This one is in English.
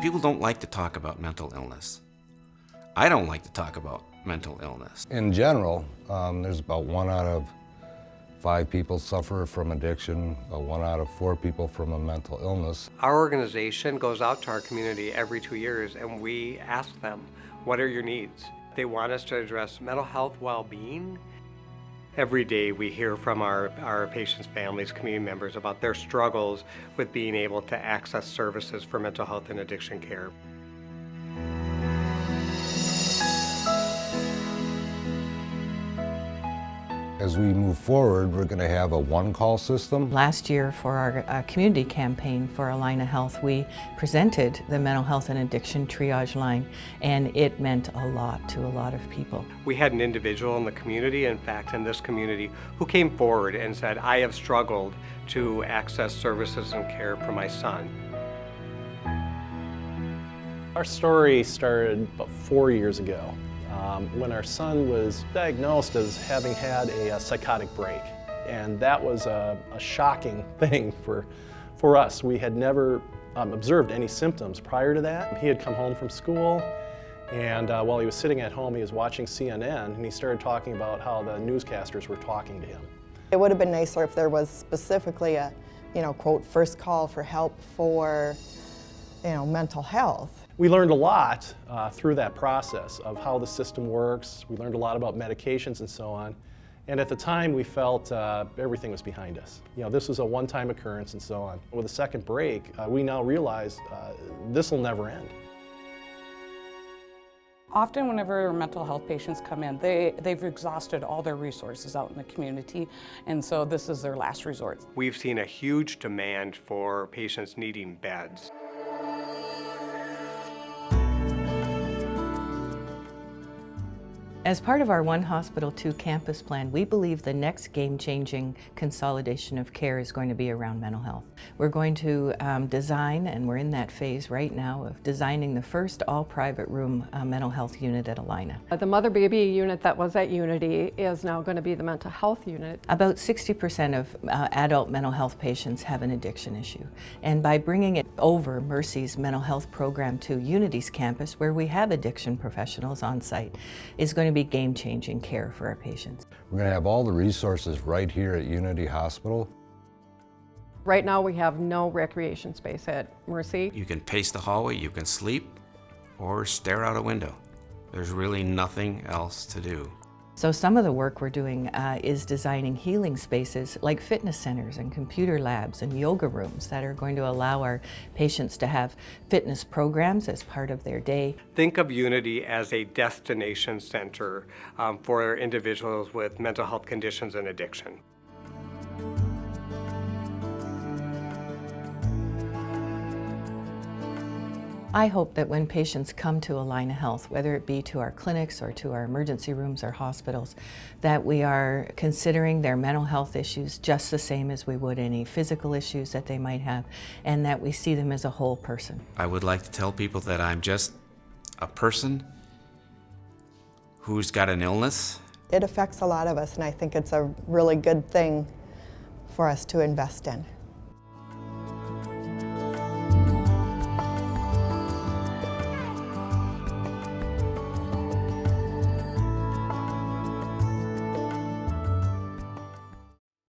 People don't like to talk about mental illness. I don't like to talk about mental illness. In general, there's about 1 out of 5 people suffer from addiction, 1 out of 4 people from a mental illness. Our organization goes out to our community every 2 years and we ask them, what are your needs? They want us to address mental health well-being. Every day we hear from our patients' families, community members about their struggles with being able to access services for mental health and addiction care. As we move forward, we're going to have a one-call system. Last year for our community campaign for Allina Health, we presented the mental health and addiction triage line, and it meant a lot to a lot of people. We had an individual in the community, in fact in this community, who came forward and said, I have struggled to access services and care for my son. Our story started about 4 years ago. When our son was diagnosed as having had a psychotic break. And that was a shocking thing for us. We had never observed any symptoms prior to that. He had come home from school, and while he was sitting at home, he was watching CNN, and he started talking about how the newscasters were talking to him. It would have been nicer if there was specifically a, quote, first call for help for, mental health. We learned a lot through that process of how the system works. We learned a lot about medications and so on. And at the time, we felt everything was behind us. This was a one-time occurrence and so on. With a second break, we now realize this will never end. Often whenever mental health patients come in, they've exhausted all their resources out in the community, and so this is their last resort. We've seen a huge demand for patients needing beds. As part of our One Hospital, Two Campus plan, we believe the next game-changing consolidation of care is going to be around mental health. We're going to design, and we're in that phase right now, of designing the first all-private room mental health unit at Allina. The mother-baby unit that was at Unity is now going to be the mental health unit. About 60% of adult mental health patients have an addiction issue. And by bringing it over Mercy's mental health program to Unity's campus, where we have addiction professionals on site, is going to be game-changing care for our patients. We're going to have all the resources right here at Unity Hospital. Right now we have no recreation space at Mercy. You can pace the hallway, you can sleep, or stare out a window. There's really nothing else to do. So some of the work we're doing is designing healing spaces like fitness centers and computer labs and yoga rooms that are going to allow our patients to have fitness programs as part of their day. Think of Unity as a destination center for individuals with mental health conditions and addiction. I hope that when patients come to Allina Health, whether it be to our clinics or to our emergency rooms or hospitals, that we are considering their mental health issues just the same as we would any physical issues that they might have, and that we see them as a whole person. I would like to tell people that I'm just a person who's got an illness. It affects a lot of us, and I think it's a really good thing for us to invest in.